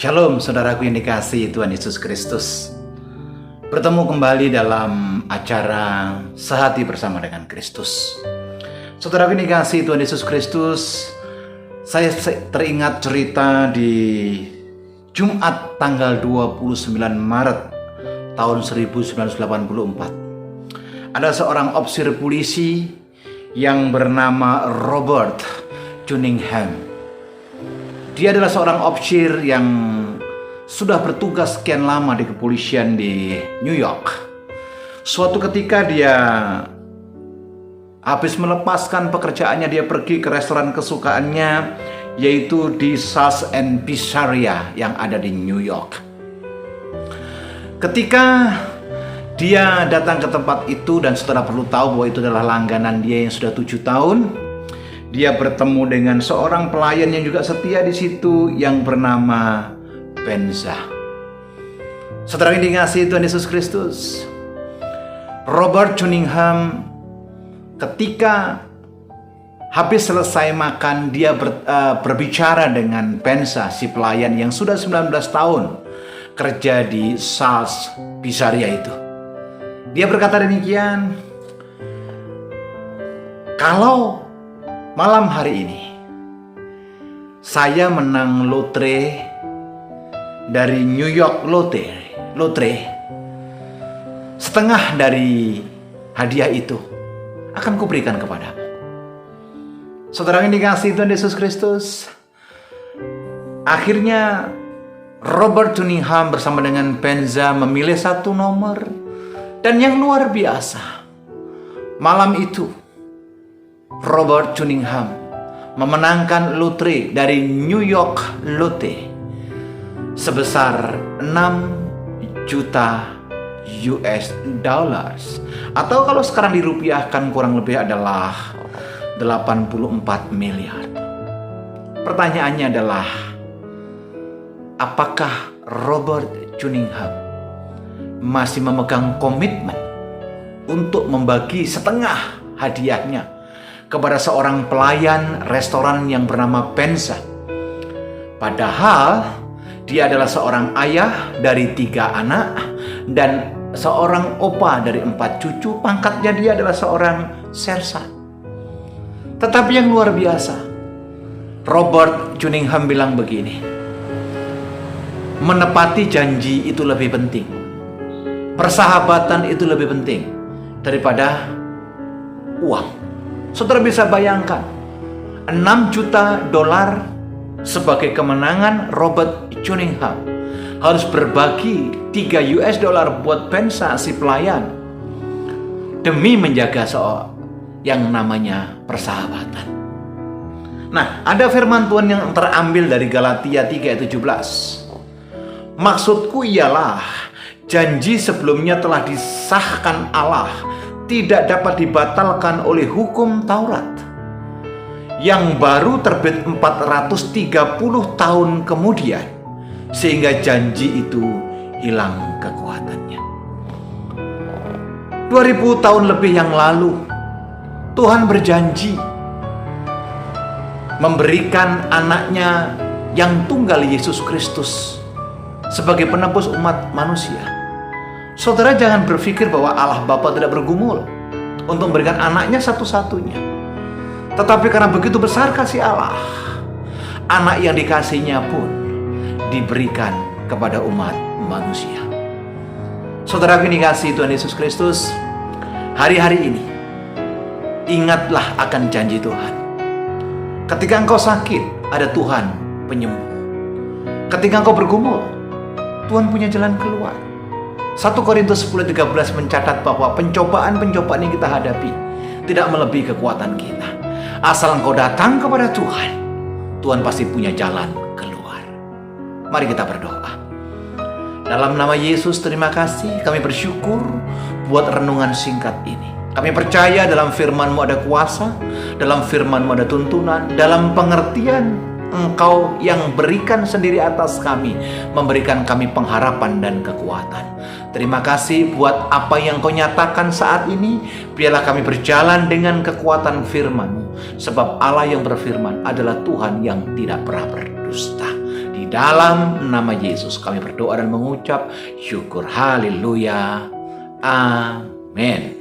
Shalom saudaraku yang dikasihi Tuhan Yesus Kristus. Bertemu kembali dalam acara Sehati Bersama dengan Kristus. Saudaraku yang dikasihi Tuhan Yesus Kristus, saya teringat cerita di Jumat tanggal 29 Maret tahun 1984. Ada seorang ofisir polisi yang bernama Robert Cunningham. Dia adalah seorang ofisir yang sudah bertugas sekian lama di kepolisian di New York. Suatu ketika dia habis melepaskan pekerjaannya, dia pergi ke restoran kesukaannya, yaitu di Sal's and Pizzeria yang ada di New York. Ketika dia datang ke tempat itu, dan saudara perlu tahu bahwa itu adalah langganan dia yang sudah 7 tahun, dia bertemu dengan seorang pelayan yang juga setia di situ yang bernama Penza. Saudara yang dikasihi Tuhan Yesus Kristus, Robert Cunningham ketika habis selesai makan, dia berbicara dengan Penza, si pelayan yang sudah 19 tahun kerja di Sal's Pizzeria itu. Dia berkata demikian, "Kalau malam hari ini saya menang lotre dari New York Lotre, setengah dari hadiah itu akan kuberikan kepadamu." Saudara yang dikasihi Tuhan Yesus Kristus, akhirnya Robert Cunningham bersama dengan Penza memilih satu nomor, dan yang luar biasa, malam itu Robert Cunningham memenangkan lotre dari New York Lotte sebesar 6 juta US dollars, atau kalau sekarang dirupiahkan kurang lebih adalah 84 miliar. Pertanyaannya adalah, apakah Robert Cunningham masih memegang komitmen untuk membagi setengah hadiahnya kepada seorang pelayan restoran yang bernama Penza? Padahal dia adalah seorang ayah dari 3 anak dan seorang opa dari 4 cucu. Pangkatnya dia adalah seorang sersan. Tetapi yang luar biasa, Robert Cunningham bilang begini, menepati janji itu lebih penting, persahabatan itu lebih penting daripada uang. Saudara bisa bayangkan, 6 juta dolar sebagai kemenangan Robert Cunningham harus berbagi 3 US dollar buat Penza, si pelayan, demi menjaga yang namanya persahabatan. Nah, ada firman Tuhan yang terambil dari Galatia 3 ayat 17. "Maksudku ialah, janji sebelumnya telah disahkan Allah, tidak dapat dibatalkan oleh hukum Taurat, yang baru terbit 430 tahun kemudian, sehingga janji itu hilang kekuatannya." 2000 tahun lebih yang lalu, Tuhan berjanji memberikan anaknya yang tunggal, Yesus Kristus, sebagai penebus umat manusia. Saudara jangan berpikir bahwa Allah Bapa tidak bergumul untuk memberikan anaknya satu-satunya. Tetapi karena begitu besar kasih Allah, anak yang dikasihnya pun diberikan kepada umat manusia. Saudara yang dikasihi Tuhan Yesus Kristus, hari-hari ini ingatlah akan janji Tuhan. Ketika engkau sakit, ada Tuhan penyembuh. Ketika engkau bergumul, Tuhan punya jalan keluar. 1 Korintus 10:13 mencatat bahwa pencobaan-pencobaan yang kita hadapi tidak melebihi kekuatan kita. Asal engkau datang kepada Tuhan, Tuhan pasti punya jalan keluar. Mari kita berdoa. Dalam nama Yesus, terima kasih, kami bersyukur buat renungan singkat ini. Kami percaya dalam firman-Mu ada kuasa, dalam firman-Mu ada tuntunan, dalam pengertian Engkau yang berikan sendiri atas kami, memberikan kami pengharapan dan kekuatan. Terima kasih buat apa yang Kau nyatakan saat ini. Biarlah kami berjalan dengan kekuatan firman-Mu, sebab Allah yang berfirman adalah Tuhan yang tidak pernah berdusta. Di dalam nama Yesus kami berdoa dan mengucap syukur. Haleluya. Amin.